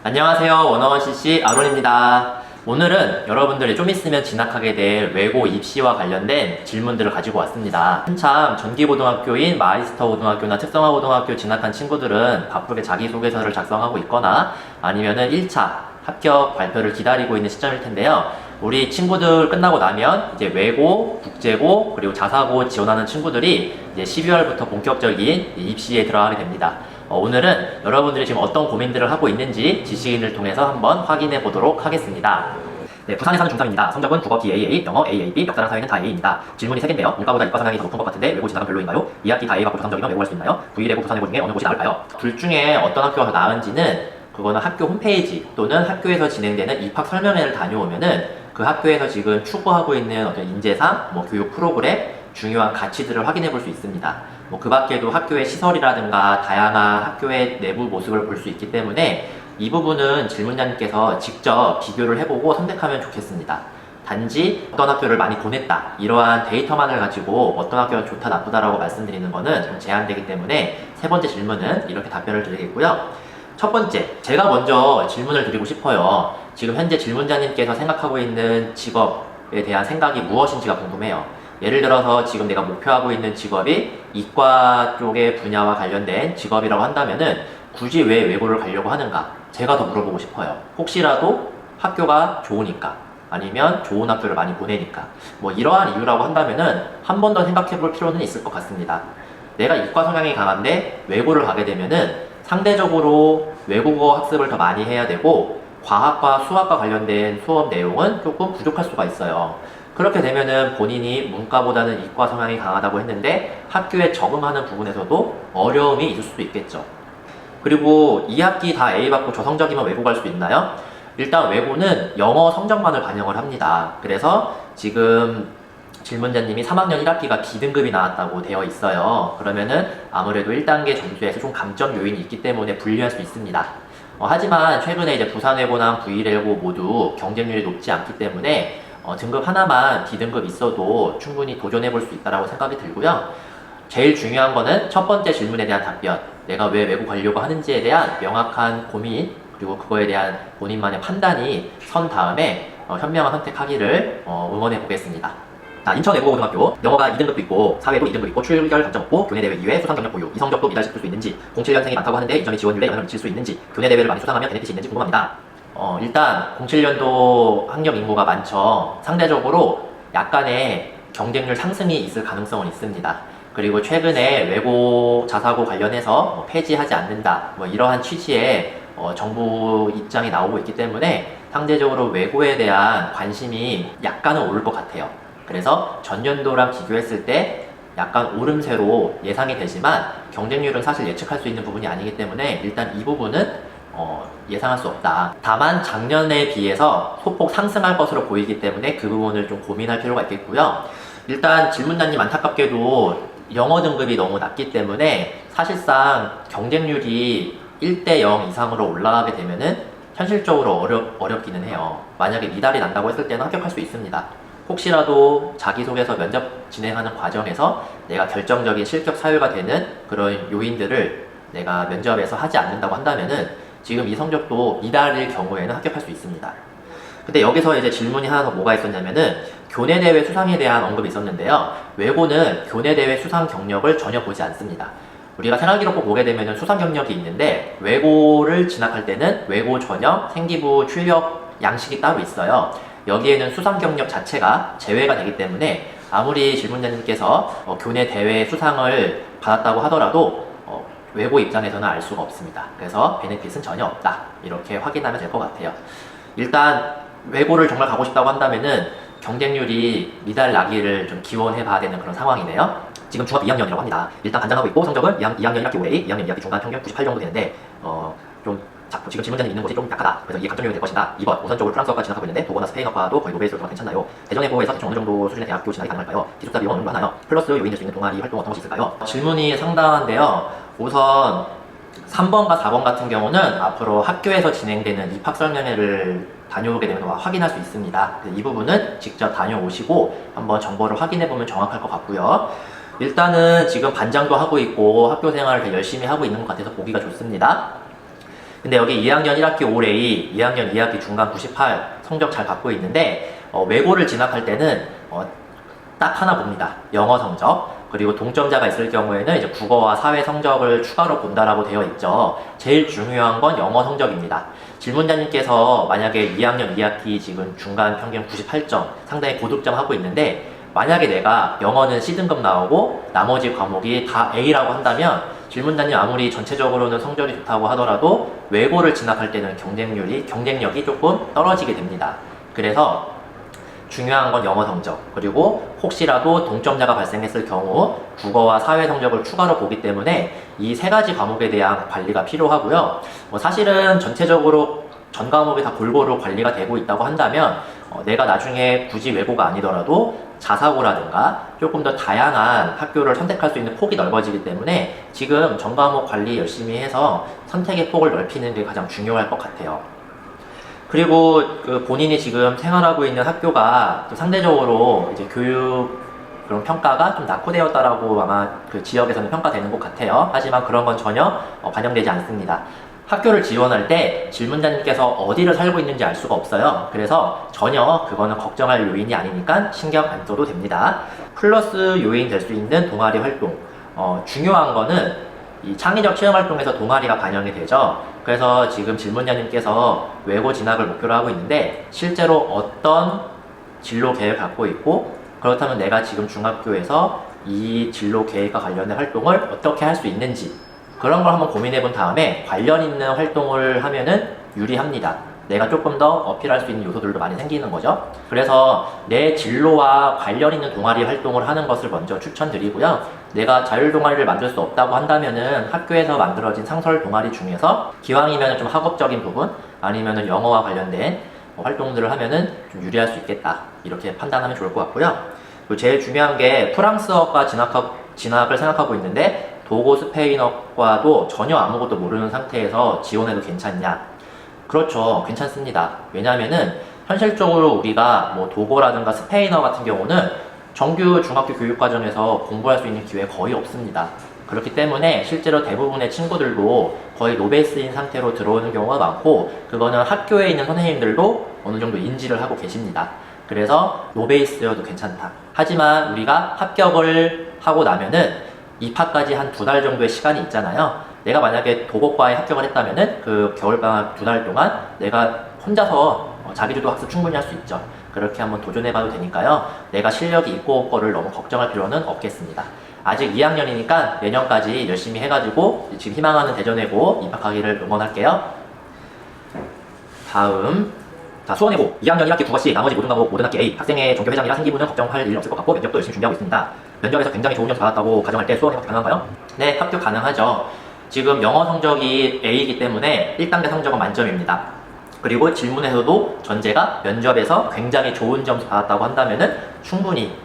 안녕하세요. 원어원 CC 아론입니다. 오늘은 여러분들이 좀 있으면 진학하게 될 외고 입시와 관련된 질문들을 가지고 왔습니다. 한참 전기고등학교인 마이스터고등학교나 특성화고등학교 진학한 친구들은 바쁘게 자기소개서를 작성하고 있거나 아니면은 1차 합격 발표를 기다리고 있는 시점일 텐데요. 우리 친구들 끝나고 나면 이제 외고, 국제고, 그리고 자사고 지원하는 친구들이 이제 12월부터 본격적인 입시에 들어가게 됩니다. 오늘은 여러분들이 지금 어떤 고민들을 하고 있는지 지식인을 통해서 한번 확인해 보도록 하겠습니다. 네, 부산에 사는 중3입니다. 성적은 국어 BAA, 영어 AAB, 역사랑 사회는 다 A입니다. 질문이 3개인데요. 문과보다 이과 성향이 더 높은 것 같은데 외고 진학은 별로인가요? 2학기 다 A 받고 부산적이면 외고 갈 수 있나요? V-레고, 부산외고 중에 어느 곳이 나을까요? 둘 중에 어떤 학교가 더 나은지는 그거는 학교 홈페이지 또는 학교에서 진행되는 입학 설명회를 다녀오면은 그 학교에서 지금 추구하고 있는 어떤 인재상, 교육 프로그램, 중요한 가치들을 확인해 볼 수 있습니다. 그 밖에도 학교의 시설이라든가 다양한 학교의 내부 모습을 볼 수 있기 때문에 이 부분은 질문자님께서 직접 비교를 해보고 선택하면 좋겠습니다. 단지 어떤 학교를 많이 보냈다, 이러한 데이터만을 가지고 어떤 학교가 좋다 나쁘다라고 말씀드리는 것은 좀 제한되기 때문에 세 번째 질문은 이렇게 답변을 드리겠고요. 첫 번째, 제가 먼저 질문을 드리고 싶어요. 지금 현재 질문자님께서 생각하고 있는 직업에 대한 생각이 무엇인지가 궁금해요. 예를 들어서 지금 내가 목표하고 있는 직업이 이과 쪽의 분야와 관련된 직업이라고 한다면은 굳이 왜 외고를 가려고 하는가? 제가 더 물어보고 싶어요. 혹시라도 학교가 좋으니까, 아니면 좋은 학교를 많이 보내니까, 이러한 이유라고 한다면은 한 번 더 생각해 볼 필요는 있을 것 같습니다. 내가 이과 성향이 강한데 외고를 가게 되면은 상대적으로 외국어 학습을 더 많이 해야 되고 과학과 수학과 관련된 수업 내용은 조금 부족할 수가 있어요. 그렇게 되면은 본인이 문과보다는 이과 성향이 강하다고 했는데 학교에 적응하는 부분에서도 어려움이 있을 수도 있겠죠. 그리고 2학기 다 A 받고 저 성적이면 외고 갈 수 있나요? 일단 외고는 영어 성적만을 반영을 합니다. 그래서 지금 질문자님이 3학년 1학기가 B등급이 나왔다고 되어 있어요. 그러면은 아무래도 1단계 점수에서 좀 감점 요인이 있기 때문에 분류할 수 있습니다. 하지만 최근에 이제 부산외고나 V레고 모두 경쟁률이 높지 않기 때문에 등급 하나만 D등급 있어도 충분히 도전해 볼 수 있다고 생각이 들고요. 제일 중요한 거는 첫 번째 질문에 대한 답변, 내가 왜 외고 가려고 하는지에 대한 명확한 고민, 그리고 그거에 대한 본인만의 판단이 선 다음에 현명한 선택하기를 응원해 보겠습니다. 인천외고고등학교, 영어가 2등급도 있고 사회도 2등급 있고 출결 장점 없고 교내대회 이외에 수상경력 보유, 이 성적도 미달시킬 수 있는지, 07년생이 많다고 하는데 이 점이 지원율에 영향을 미칠 수 있는지, 교내대회를 많이 수상하면 베네핏이 있는지 궁금합니다. 일단 07년도 학력 인구가 많죠. 상대적으로 약간의 경쟁률 상승이 있을 가능성은 있습니다. 그리고 최근에 외고 자사고 관련해서 폐지하지 않는다, 이러한 취지의 정부 입장이 나오고 있기 때문에 상대적으로 외고에 대한 관심이 약간은 오를 것 같아요. 그래서 전년도랑 비교했을 때 약간 오름세로 예상이 되지만 경쟁률은 사실 예측할 수 있는 부분이 아니기 때문에 일단 이 부분은 예상할 수 없다. 다만 작년에 비해서 소폭 상승할 것으로 보이기 때문에 그 부분을 좀 고민할 필요가 있겠고요. 일단 질문자님 안타깝게도 영어 등급이 너무 낮기 때문에 사실상 경쟁률이 1대0 이상으로 올라가게 되면은 현실적으로 어렵기는 해요. 만약에 미달이 난다고 했을 때는 합격할 수 있습니다. 혹시라도 자기소개서 면접 진행하는 과정에서 내가 결정적인 실격 사유가 되는 그런 요인들을 내가 면접에서 하지 않는다고 한다면은 지금 이 성적도 미달일 경우에는 합격할 수 있습니다. 근데 여기서 이제 질문이 하나 더 뭐가 있었냐면은 교내대회 수상에 대한 언급이 있었는데요. 외고는 교내대회 수상 경력을 전혀 보지 않습니다. 우리가 생활기록부 보게 되면은 수상 경력이 있는데 외고를 진학할 때는 외고 전형, 생기부 출력 양식이 따로 있어요. 여기에는 수상 경력 자체가 제외가 되기 때문에 아무리 질문자님께서 교내 대회 수상을 받았다고 하더라도 외고 입장에서는 알 수가 없습니다. 그래서 베네핏은 전혀 없다, 이렇게 확인하면 될 것 같아요. 일단 외고를 정말 가고 싶다고 한다면은 경쟁률이 미달 나기를 좀 기원해 봐야 되는 그런 상황이네요. 지금 중학교 2학년이라고 합니다. 일단 간장하고 있고 성적은 2학년 1학기 5A, 2학년 2학기 중간 평균 98 정도 되는데 지금 질문자님 있는 곳이 좀 약하다. 그래서 이게 감점률이 될 것이다. 2번, 우선적으로 프랑스어과 진학하고 있는데 독어나 스페인어과도 거의 노베이스로 들어가 괜찮나요? 대전외고에서 대충 어느 정도 수준의 대학교 진학이 가능할까요? 기숙사 비용 어느 정도 하나요? 플러스 요인 될 수 있는 동아리 활동 어떤 것이 있을까요? 질문이 상당한데요. 우선 3번과 4번 같은 경우는 앞으로 학교에서 진행되는 입학 설명회를 다녀오게 되면 확인할 수 있습니다. 이 부분은 직접 다녀오시고 한번 정보를 확인해 보면 정확할 것 같고요. 일단은 지금 반장도 하고 있고 학교 생활을 되게 열심히 하고 있는 것 같아서 보기가 좋습니다. 근데 여기 2학년 1학기 올A, 2학년 2학기 중간 98 성적 잘 받고 있는데 외고를 진학할 때는 딱 하나 봅니다. 영어 성적. 그리고 동점자가 있을 경우에는 이제 국어와 사회 성적을 추가로 본다라고 되어 있죠. 제일 중요한 건 영어 성적입니다. 질문자님께서 만약에 2학년 2학기 지금 중간 평균 98점, 상당히 고득점 하고 있는데 만약에 내가 영어는 C등급 나오고 나머지 과목이 다 A라고 한다면 질문자님 아무리 전체적으로는 성적이 좋다고 하더라도 외고를 진학할 때는 경쟁력이 조금 떨어지게 됩니다. 그래서 중요한 건 영어 성적, 그리고 혹시라도 동점자가 발생했을 경우 국어와 사회 성적을 추가로 보기 때문에 이 세 가지 과목에 대한 관리가 필요하고요. 사실은 전체적으로 전 과목이 다 골고루 관리가 되고 있다고 한다면 내가 나중에 굳이 외고가 아니더라도 자사고라든가 조금 더 다양한 학교를 선택할 수 있는 폭이 넓어지기 때문에 지금 전 과목 관리 열심히 해서 선택의 폭을 넓히는 게 가장 중요할 것 같아요. 그리고 본인이 지금 생활하고 있는 학교가 또 상대적으로 이제 교육 그런 평가가 좀 낙후되었다라고 아마 그 지역에서는 평가되는 것 같아요. 하지만 그런 건 전혀 반영되지 않습니다. 학교를 지원할 때 질문자님께서 어디를 살고 있는지 알 수가 없어요. 그래서 전혀 그거는 걱정할 요인이 아니니까 신경 안 써도 됩니다. 플러스 요인 될 수 있는 동아리 활동. 중요한 거는 이 창의적 체험 활동에서 동아리가 반영이 되죠. 그래서 지금 질문자님께서 외고 진학을 목표로 하고 있는데 실제로 어떤 진로 계획을 갖고 있고 그렇다면 내가 지금 중학교에서 이 진로 계획과 관련된 활동을 어떻게 할 수 있는지 그런 걸 한번 고민해 본 다음에 관련 있는 활동을 하면은 유리합니다. 내가 조금 더 어필할 수 있는 요소들도 많이 생기는 거죠. 그래서 내 진로와 관련 있는 동아리 활동을 하는 것을 먼저 추천드리고요. 내가 자율 동아리를 만들 수 없다고 한다면은 학교에서 만들어진 상설 동아리 중에서 기왕이면 좀 학업적인 부분 아니면은 영어와 관련된 활동들을 하면은 좀 유리할 수 있겠다. 이렇게 판단하면 좋을 것 같고요. 그리고 제일 중요한 게 프랑스어과 진학을 생각하고 있는데 도고 스페인어과도 전혀 아무것도 모르는 상태에서 지원해도 괜찮냐? 그렇죠. 괜찮습니다. 왜냐하면은 현실적으로 우리가 뭐 도고라든가 스페인어 같은 경우는 정규 중학교 교육과정에서 공부할 수 있는 기회가 거의 없습니다. 그렇기 때문에 실제로 대부분의 친구들도 거의 노베이스인 상태로 들어오는 경우가 많고 그거는 학교에 있는 선생님들도 어느 정도 인지를 하고 계십니다. 그래서 노베이스여도 괜찮다. 하지만 우리가 합격을 하고 나면은 입학까지 한 2달 정도의 시간이 있잖아요. 내가 만약에 도고과에 합격을 했다면은 그 겨울방학 2달 동안 내가 혼자서 자기주도 학습 충분히 할 수 있죠. 그렇게 한번 도전해봐도 되니까요. 내가 실력이 있고 없고를 너무 걱정할 필요는 없겠습니다. 아직 2학년이니까 내년까지 열심히 해가지고 지금 희망하는 대전외고 입학하기를 응원할게요. 다음 수원외고 2학년 1학기 국어시 나머지 모든 과목 모든 학기 A 학생의 전교회장이라 생기부는 걱정할 일 없을 것 같고 면접도 열심히 준비하고 있습니다. 면접에서 굉장히 좋은 점수 받았다고 가정할 때 수원외고 가능한가요? 네, 합격 가능하죠. 지금 영어 성적이 A이기 때문에 1단계 성적은 만점입니다. 그리고 질문에서도 전제가 면접에서 굉장히 좋은 점수 받았다고 한다면은 충분히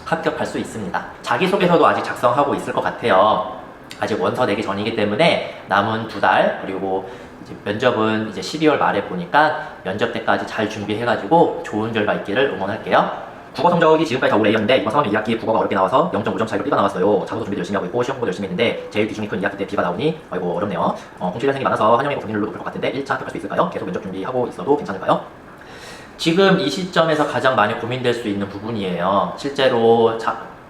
합격할 수 있습니다. 자기소개서도 아직 작성하고 있을 것 같아요. 아직 원서 내기 전이기 때문에 남은 2달 그리고 이제 면접은 이제 12월 말에 보니까 면접 때까지 잘 준비해가지고 좋은 결과 있기를 응원할게요. 국어 성적이 지금까지 다 올 A였는데 이번 3학년 2학기 국어가 어렵게 나와서 0.5점 차이로 B가 나왔어요. 자소서 준비도 열심히 하고 있고 시험 공부도 열심히 했는데 제일 비중이 큰 2학기 때 B가 나오니 아이고 어렵네요. 공실현생이 많아서 한영외고 경쟁률도 높을 것 같은데 1차 합격할 수 있을까요? 계속 면접 준비하고 있어도 괜찮을까요? 지금 이 시점에서 가장 많이 고민될 수 있는 부분이에요. 실제로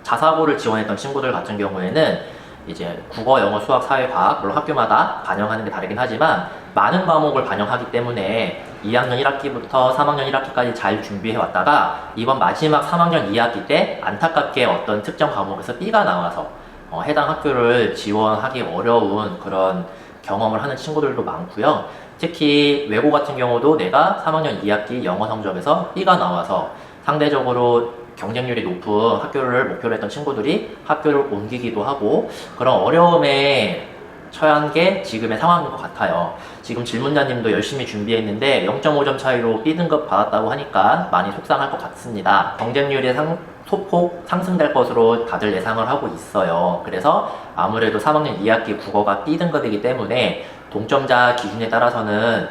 자사고를 지원했던 친구들 같은 경우에는 이제 국어, 영어, 수학, 사회, 과학 물론 학교마다 반영하는 게 다르긴 하지만 많은 과목을 반영하기 때문에 2학년 1학기부터 3학년 1학기까지 잘 준비해 왔다가 이번 마지막 3학년 2학기 때 안타깝게 어떤 특정 과목에서 B가 나와서 해당 학교를 지원하기 어려운 그런 경험을 하는 친구들도 많고요. 특히 외고 같은 경우도 내가 3학년 2학기 영어 성적에서 B가 나와서 상대적으로 경쟁률이 높은 학교를 목표로 했던 친구들이 학교를 옮기기도 하고 그런 어려움에 처한 게 지금의 상황인 것 같아요. 지금 질문자님도 열심히 준비했는데 0.5점 차이로 B등급 받았다고 하니까 많이 속상할 것 같습니다. 경쟁률이 소폭 상승될 것으로 다들 예상을 하고 있어요. 그래서 아무래도 3학년 2학기 국어가 B등급이기 때문에 동점자 기준에 따라서는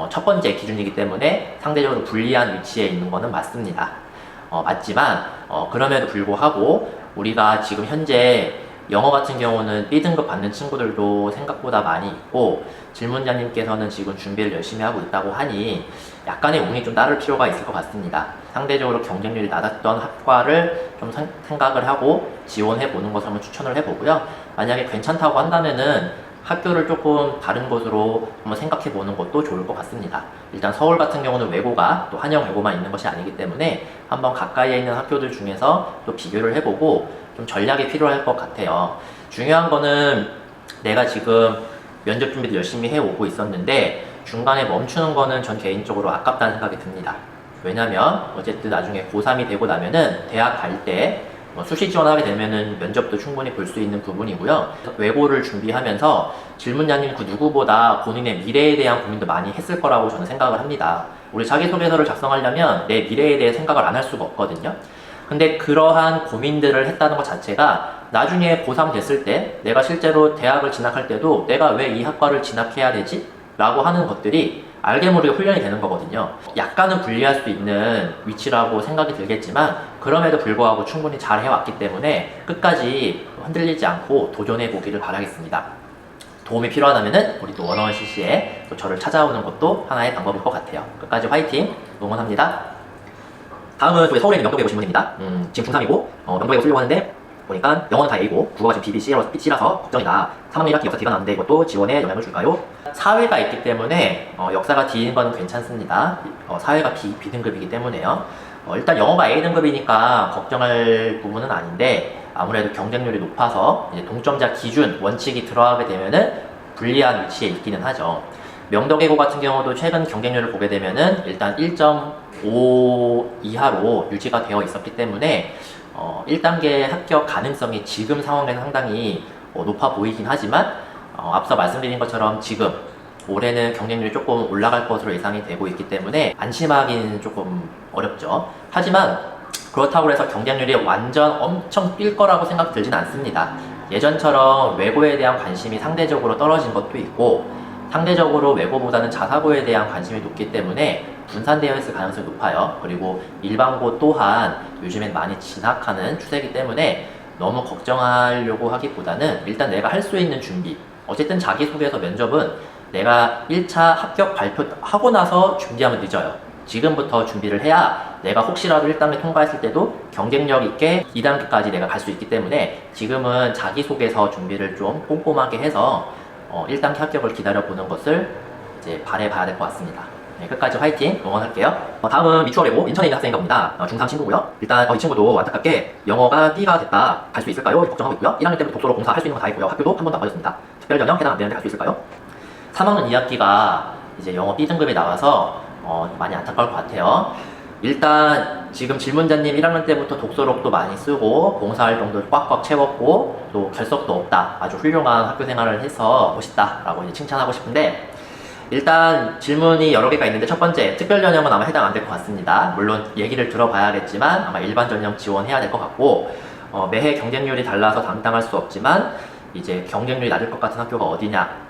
첫 번째 기준이기 때문에 상대적으로 불리한 위치에 있는 것은 맞습니다. 맞지만 그럼에도 불구하고 우리가 지금 현재 영어 같은 경우는 B등급 받는 친구들도 생각보다 많이 있고 질문자님께서는 지금 준비를 열심히 하고 있다고 하니 약간의 운이 좀 따를 필요가 있을 것 같습니다. 상대적으로 경쟁률이 낮았던 학과를 좀 생각을 하고 지원해 보는 것을 한번 추천을 해보고요. 만약에 괜찮다고 한다면은 학교를 조금 다른 곳으로 한번 생각해 보는 것도 좋을 것 같습니다. 일단 서울 같은 경우는 외고가 또 한영 외고만 있는 것이 아니기 때문에 한번 가까이에 있는 학교들 중에서 또 비교를 해보고 좀 전략이 필요할 것 같아요. 중요한 거는 내가 지금 면접 준비도 열심히 해오고 있었는데 중간에 멈추는 거는 전 개인적으로 아깝다는 생각이 듭니다. 왜냐면 어쨌든 나중에 고3이 되고 나면은 대학 갈때 수시 지원하게 되면은 면접도 충분히 볼 수 있는 부분이고요. 외고를 준비하면서 질문자님 그 누구보다 본인의 미래에 대한 고민도 많이 했을 거라고 저는 생각을 합니다. 우리 자기소개서를 작성하려면 내 미래에 대해 생각을 안 할 수가 없거든요. 근데 그러한 고민들을 했다는 것 자체가 나중에 고3 됐을 때 내가 실제로 대학을 진학할 때도 내가 왜 이 학과를 진학해야 되지? 라고 하는 것들이 알게 모르게 훈련이 되는 거거든요. 약간은 불리할 수 있는 위치라고 생각이 들겠지만 그럼에도 불구하고 충분히 잘 해왔기 때문에 끝까지 흔들리지 않고 도전해 보기를 바라겠습니다. 도움이 필요하다면 우리 또 원어원 CC에 또 저를 찾아오는 것도 하나의 방법일 것 같아요. 끝까지 화이팅! 응원합니다. 다음은 또 서울에 있는 명동외고 질문입니다. 지금 중3이고 명동외고 쓰려고 하는데 보니까 영어는 다 A고 국어가 지금 BBC라서 걱정이다. 3학년 1학기 역사 D가 나왔는데 이것도 지원에 영향을 줄까요? 사회가 있기 때문에 역사가 D인 건 괜찮습니다. 사회가 B등급이기 때문에요. 일단 영어가 A등급이니까 걱정할 부분은 아닌데 아무래도 경쟁률이 높아서 이제 동점자 기준 원칙이 들어가게 되면은 불리한 위치에 있기는 하죠. 명동외고 같은 경우도 최근 경쟁률을 보게 되면은 일단 1.5 이하로 유지가 되어 있었기 때문에 1단계 합격 가능성이 지금 상황에는 상당히 높아 보이긴 하지만 앞서 말씀드린 것처럼 지금 올해는 경쟁률이 조금 올라갈 것으로 예상이 되고 있기 때문에 안심하기는 조금 어렵죠. 하지만 그렇다고 해서 경쟁률이 완전 엄청 뛸 거라고 생각 들진 않습니다. 예전처럼 외고에 대한 관심이 상대적으로 떨어진 것도 있고 상대적으로 외고보다는 자사고에 대한 관심이 높기 때문에 분산되어 있을 가능성이 높아요. 그리고 일반고 또한 요즘엔 많이 진학하는 추세이기 때문에 너무 걱정하려고 하기보다는 일단 내가 할 수 있는 준비, 어쨌든 자기소개서 면접은 내가 1차 합격 발표하고 나서 준비하면 늦어요. 지금부터 준비를 해야 내가 혹시라도 1단계 통과했을 때도 경쟁력 있게 2단계까지 내가 갈 수 있기 때문에 지금은 자기소개서 준비를 좀 꼼꼼하게 해서 1단계 합격을 기다려보는 것을 이제 바라봐야 될 것 같습니다. 네, 끝까지 화이팅 응원할게요. 다음은 미추홀외고 인천에 있는 학생인가 봅니다. 중3 친구고요. 일단 이 친구도 안타깝게 영어가 B가 됐다. 갈 수 있을까요? 걱정하고 있고요. 1학년 때부터 독서로 공사 할 수 있는 거 다 했고요. 학교도 한 번도 안 빠졌습니다. 특별전형 해당 안 되는데 갈 수 있을까요? 3학년 2학기가 이제 영어 B등급에 나와서 많이 안타까울 것 같아요. 일단 지금 질문자님 1학년 때부터 독서록도 많이 쓰고 봉사활동도 꽉꽉 채웠고 또 결석도 없다. 아주 훌륭한 학교 생활을 해서 멋있다 라고 이제 칭찬하고 싶은데 일단 질문이 여러 개가 있는데 첫 번째 특별전형은 아마 해당 안 될 것 같습니다. 물론 얘기를 들어봐야겠지만 아마 일반 전형 지원해야 될 것 같고 매해 경쟁률이 달라서 당당할 수 없지만 이제 경쟁률이 낮을 것 같은 학교가 어디냐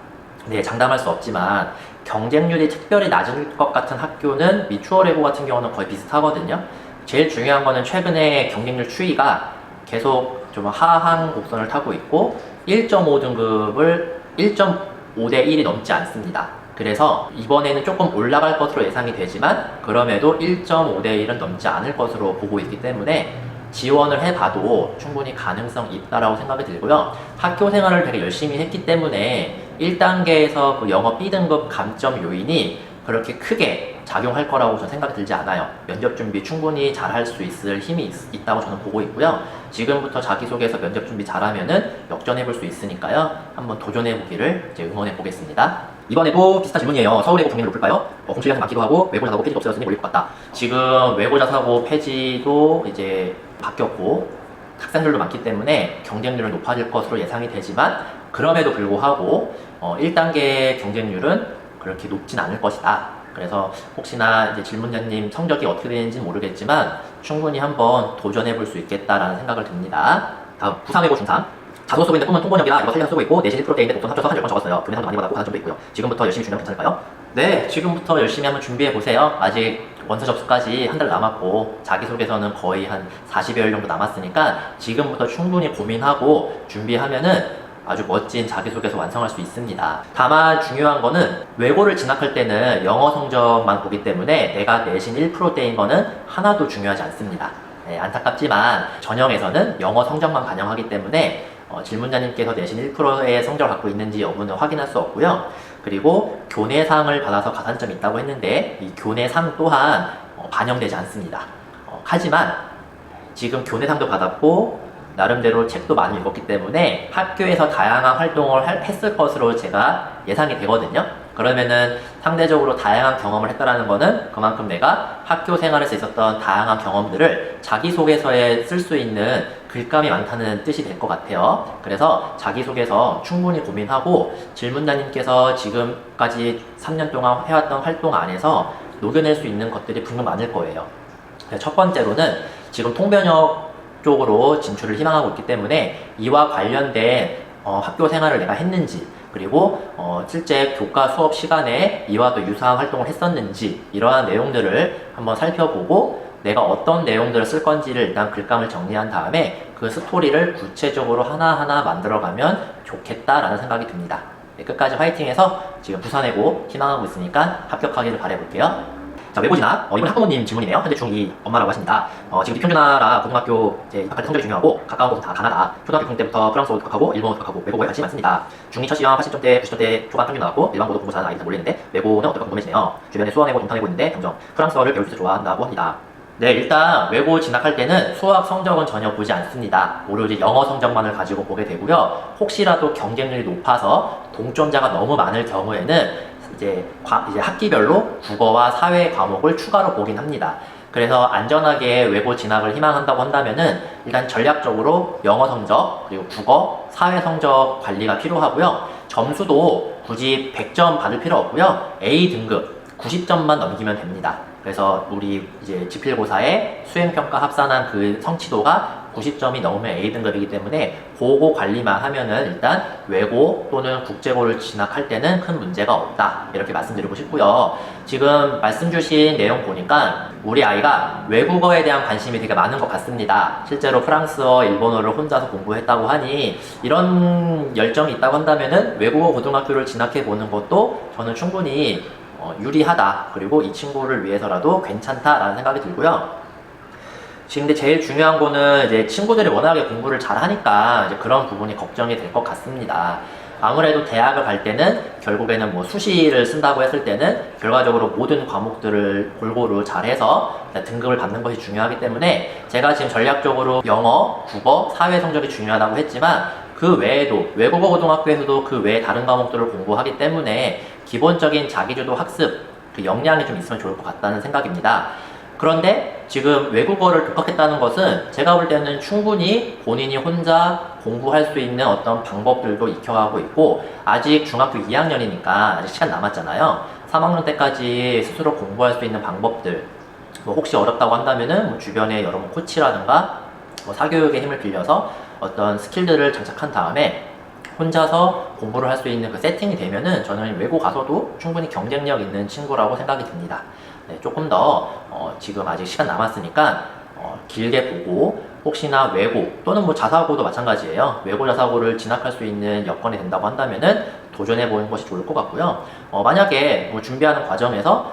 네, 장담할 수 없지만 경쟁률이 특별히 낮을 것 같은 학교는 미추홀외고 같은 경우는 거의 비슷하거든요. 제일 중요한 거는 최근에 경쟁률 추이가 계속 좀 하향 곡선을 타고 있고 1.5등급을 1.5대 1이 넘지 않습니다. 그래서 이번에는 조금 올라갈 것으로 예상이 되지만 그럼에도 1.5대 1은 넘지 않을 것으로 보고 있기 때문에 지원을 해봐도 충분히 가능성이 있다라고 생각이 들고요. 학교 생활을 되게 열심히 했기 때문에 1단계에서 그 영어 B등급 감점 요인이 그렇게 크게 작용할 거라고 저는 생각이 들지 않아요. 면접 준비 충분히 잘할 수 있을 힘이 있다고 저는 보고 있고요. 지금부터 자기소개서 면접 준비 잘하면은 역전해 볼 수 있으니까요. 한번 도전해 보기를 이제 응원해 보겠습니다. 이번에도 비슷한 질문이에요. 서울외고 경쟁률 높을까요? 공출량이 많기도 하고 외고 자사고 폐지도 없어졌으니 몰릴 것 같다. 지금 외고 자사고 폐지도 이제 바뀌었고 학생들도 많기 때문에 경쟁률은 높아질 것으로 예상이 되지만 그럼에도 불구하고 1단계 경쟁률은 그렇게 높진 않을 것이다. 그래서 혹시나 이제 질문자님 성적이 어떻게 되는지는 모르겠지만 충분히 한번 도전해 볼 수 있겠다라는 생각을 듭니다. 다음 고3외고 중3 자소 쓰고 있는 꿈은 통번역이라 이거 살려서 쓰고 있고 내신 1%대인데 독서 합쳐서 한 10번 적었어요. 교내 상도 많이 받았고 가산점도 있고요. 지금부터 열심히 준비하면 괜찮을까요? 네, 지금부터 열심히 한번 준비해 보세요. 아직 원서 접수까지 한 달 남았고 자기소개서는 거의 한 40여일 정도 남았으니까 지금부터 충분히 고민하고 준비하면은 아주 멋진 자기소개서 완성할 수 있습니다. 다만 중요한 거는 외고를 진학할 때는 영어 성적만 보기 때문에 내가 내신 1%대인 거는 하나도 중요하지 않습니다. 네, 안타깝지만 전형에서는 영어 성적만 반영하기 때문에 질문자님께서 내신 1%의 성적을 갖고 있는지 여부는 확인할 수 없고요. 그리고 교내상을 받아서 가산점이 있다고 했는데 이 교내상 또한 반영되지 않습니다. 하지만 지금 교내상도 받았고 나름대로 책도 많이 읽었기 때문에 학교에서 다양한 활동을 했을 것으로 제가 예상이 되거든요. 그러면은 상대적으로 다양한 경험을 했다라는 거는 그만큼 내가 학교 생활에서 있었던 다양한 경험들을 자기소개서에 쓸 수 있는 글감이 많다는 뜻이 될 것 같아요. 그래서 자기소개서 충분히 고민하고 질문자님께서 지금까지 3년 동안 해왔던 활동 안에서 녹여낼 수 있는 것들이 분명 많을 거예요. 첫 번째로는 지금 통변역 쪽으로 진출을 희망하고 있기 때문에 이와 관련된 학교 생활을 내가 했는지 그리고 실제 교과 수업 시간에 이와 또 유사한 활동을 했었는지 이러한 내용들을 한번 살펴보고 내가 어떤 내용들을 쓸 건지를 일단 글감을 정리한 다음에 그 스토리를 구체적으로 하나하나 만들어가면 좋겠다라는 생각이 듭니다. 네, 끝까지 화이팅해서 지금 부산외고 희망하고 있으니까 합격하기를 바라볼게요. 자, 외고 진학. 이번 학부모님 질문이네요. 현재 중2 엄마라고 하십니다. 지금 평균나라 고등학교 입학할 때 성적이 중요하고 가까운 곳은 다 가나다. 초등학교 6학년 때부터 프랑스어 합격하고 일본어 합격하고 외국어에 관심이 많습니다. 중2 첫 시험 80점대, 90점대 초반 평균 나왔고 일반고도 공부 잘하는 아이들 몰리는데 외고는 어떨까 궁금해지네요. 주변에 수학외고, 동탄외고 있는데 점점 프랑스어를 배울 수 있어 좋아한다고 합니다. 네, 일단 외고 진학할 때는 수학 성적은 전혀 보지 않습니다. 오로지 영어 성적만을 가지고 보게 되고요. 혹시라도 경쟁률이 높아서 동점자가 너무 많을 경우에는 이제 학기별로 국어와 사회 과목을 추가로 보긴 합니다. 그래서 안전하게 외고 진학을 희망한다고 한다면은 일단 전략적으로 영어 성적 그리고 국어, 사회 성적 관리가 필요하고요. 점수도 굳이 100점 받을 필요 없고요. A 등급 90점만 넘기면 됩니다. 그래서 우리 이제 지필고사에 수행평가 합산한 그 성취도가 90점이 넘으면 A등급이기 때문에 그거 관리만 하면은 일단 외고 또는 국제고를 진학할 때는 큰 문제가 없다 이렇게 말씀드리고 싶고요. 지금 말씀 주신 내용 보니까 우리 아이가 외국어에 대한 관심이 되게 많은 것 같습니다. 실제로 프랑스어, 일본어를 혼자서 공부했다고 하니 이런 열정이 있다고 한다면은 외국어 고등학교를 진학해 보는 것도 저는 충분히 유리하다. 그리고 이 친구를 위해서라도 괜찮다라는 생각이 들고요. 지금 근데 제일 중요한 거는 이제 친구들이 워낙에 공부를 잘 하니까 이제 그런 부분이 걱정이 될 것 같습니다. 아무래도 대학을 갈 때는 결국에는 뭐 수시를 쓴다고 했을 때는 결과적으로 모든 과목들을 골고루 잘해서 등급을 받는 것이 중요하기 때문에 제가 지금 전략적으로 영어, 국어, 사회 성적이 중요하다고 했지만 그 외에도 외국어 고등학교에서도 그 외에 다른 과목들을 공부하기 때문에 기본적인 자기주도 학습 그 역량이 좀 있으면 좋을 것 같다는 생각입니다. 그런데 지금 외국어를 독학했다는 것은 제가 볼 때는 충분히 본인이 혼자 공부할 수 있는 어떤 방법들도 익혀가고 있고 아직 중학교 2학년이니까 아직 시간 남았잖아요. 3학년 때까지 스스로 공부할 수 있는 방법들 뭐 혹시 어렵다고 한다면은 뭐 주변에 여러 코치라든가 뭐 사교육의 힘을 빌려서 어떤 스킬들을 장착한 다음에 혼자서 공부를 할 수 있는 그 세팅이 되면은 저는 외고 가서도 충분히 경쟁력 있는 친구라고 생각이 듭니다. 네, 조금 더 지금 아직 시간 남았으니까 길게 보고 혹시나 외고 또는 뭐 자사고도 마찬가지예요. 외고 자사고를 진학할 수 있는 여건이 된다고 한다면은 도전해 보는 것이 좋을 것 같고요. 만약에 뭐 준비하는 과정에서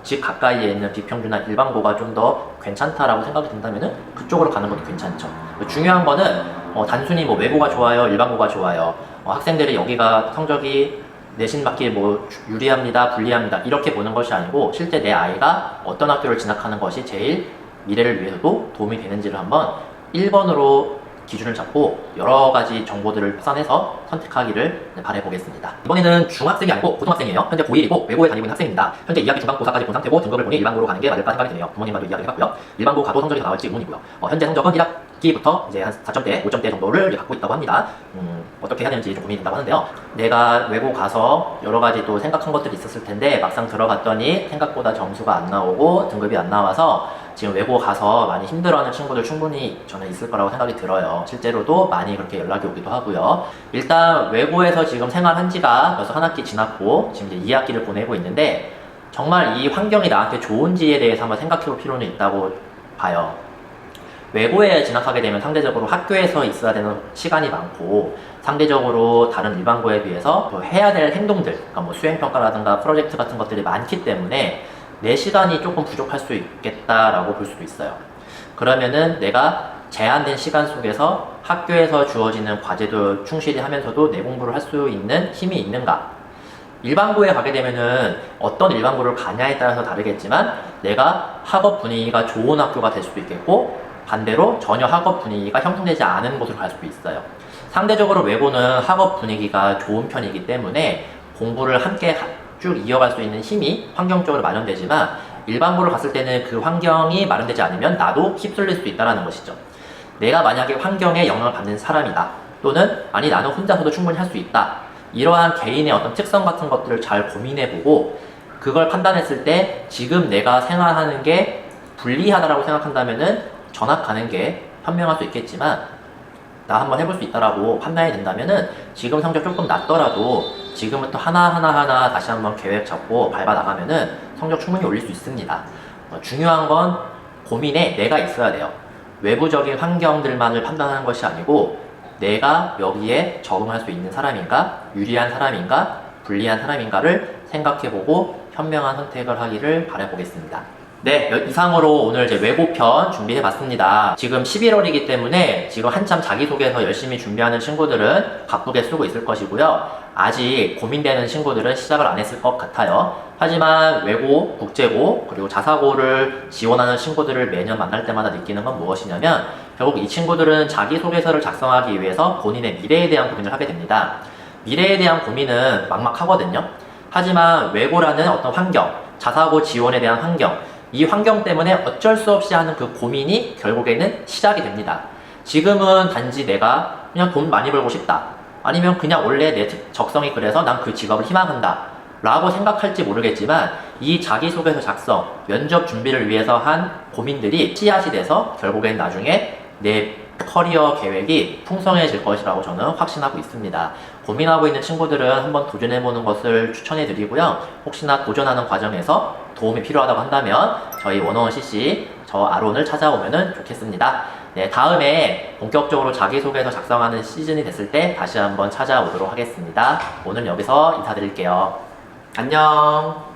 집 가까이에 있는 비평준화 일반고가 좀 더 괜찮다라고 생각이 든다면은 그쪽으로 가는 것도 괜찮죠. 중요한 거는 단순히 뭐 외고가 좋아요, 일반고가 좋아요. 학생들이 여기가 성적이 내신 맞기 뭐 유리합니다, 불리합니다 이렇게 보는 것이 아니고 실제 내 아이가 어떤 학교를 진학하는 것이 제일 미래를 위해서도 도움이 되는지를 한번 1번으로 기준을 잡고 여러 가지 정보들을 파산해서 선택하기를 바라보겠습니다. 이번에는 중학생이 아니고 고등학생이에요. 현재 고1이고 외고에 다니고 있는 학생입니다. 현재 2학기 중간고사까지 본 상태고 등급을 보니 일반고로 가는 게 맞을까 생각이 드네요. 부모님과도 이야기를 해봤고요. 일반고 가도 성적이 나올지 의문이고요. 현재 성적은 1학기부터 이제 한 4점대, 5점대 정도를 갖고 있다고 합니다. 어떻게 해야 되는지 좀 고민이 된다고 하는데요. 내가 외고 가서 여러 가지 또 생각한 것들이 있었을 텐데 막상 들어갔더니 생각보다 점수가 안 나오고 등급이 안 나와서 지금 외고 가서 많이 힘들어하는 친구들 충분히 저는 있을 거라고 생각이 들어요. 실제로도 많이 그렇게 연락이 오기도 하고요. 일단 외고에서 지금 생활한 지가 벌써 한 학기 지났고 지금 이제 2학기를 보내고 있는데 정말 이 환경이 나한테 좋은지에 대해서 한번 생각해 볼 필요는 있다고 봐요. 외고에 진학하게 되면 상대적으로 학교에서 있어야 되는 시간이 많고 상대적으로 다른 일반고에 비해서 해야 될 행동들, 그러니까 뭐 수행평가라든가 프로젝트 같은 것들이 많기 때문에 내 시간이 조금 부족할 수 있겠다라고 볼 수도 있어요. 그러면은 내가 제한된 시간 속에서 학교에서 주어지는 과제도 충실히 하면서도 내 공부를 할 수 있는 힘이 있는가? 일반고에 가게 되면은 어떤 일반고를 가냐에 따라서 다르겠지만 내가 학업 분위기가 좋은 학교가 될 수도 있겠고 반대로 전혀 학업 분위기가 형성되지 않은 곳으로 갈 수도 있어요. 상대적으로 외고는 학업 분위기가 좋은 편이기 때문에 공부를 함께 쭉 이어갈 수 있는 힘이 환경적으로 마련되지만 일반고를 갔을 때는 그 환경이 마련되지 않으면 나도 휩쓸릴 수 있다는 것이죠. 내가 만약에 환경에 영향을 받는 사람이다 또는 아니 나는 혼자서도 충분히 할 수 있다 이러한 개인의 어떤 특성 같은 것들을 잘 고민해보고 그걸 판단했을 때 지금 내가 생활하는 게 불리하다고 생각한다면은 전학 가는 게 현명할 수 있겠지만 나 한번 해볼 수 있다라고 판단이 된다면은 지금 성적 조금 낮더라도 지금부터 하나하나 다시 한번 계획 잡고 밟아 나가면은 성적 충분히 올릴 수 있습니다. 중요한 건 고민에 내가 있어야 돼요. 외부적인 환경들만을 판단하는 것이 아니고 내가 여기에 적응할 수 있는 사람인가, 유리한 사람인가, 불리한 사람인가를 생각해보고 현명한 선택을 하기를 바라보겠습니다. 네, 이상으로 오늘 제 외고편 준비해봤습니다. 지금 11월이기 때문에 지금 한참 자기소개서 열심히 준비하는 친구들은 바쁘게 쓰고 있을 것이고요. 아직 고민되는 친구들은 시작을 안 했을 것 같아요. 하지만 외고, 국제고, 그리고 자사고를 지원하는 친구들을 매년 만날 때마다 느끼는 건 무엇이냐면 결국 이 친구들은 자기소개서를 작성하기 위해서 본인의 미래에 대한 고민을 하게 됩니다. 미래에 대한 고민은 막막하거든요. 하지만 외고라는 어떤 환경, 자사고 지원에 대한 환경, 이 환경 때문에 어쩔 수 없이 하는 그 고민이 결국에는 시작이 됩니다. 지금은 단지 내가 그냥 돈 많이 벌고 싶다. 아니면 그냥 원래 내 적성이 그래서 난 그 직업을 희망한다. 라고 생각할지 모르겠지만 이 자기소개서 작성, 면접 준비를 위해서 한 고민들이 씨앗이 돼서 결국엔 나중에 내 커리어 계획이 풍성해질 것이라고 저는 확신하고 있습니다. 고민하고 있는 친구들은 한번 도전해보는 것을 추천해드리고요. 혹시나 도전하는 과정에서 도움이 필요하다고 한다면 저희 원어원 CC, 저 아론을 찾아오면 좋겠습니다. 네, 다음에 본격적으로 자기소개서 작성하는 시즌이 됐을 때 다시 한번 찾아오도록 하겠습니다. 오늘 여기서 인사드릴게요. 안녕.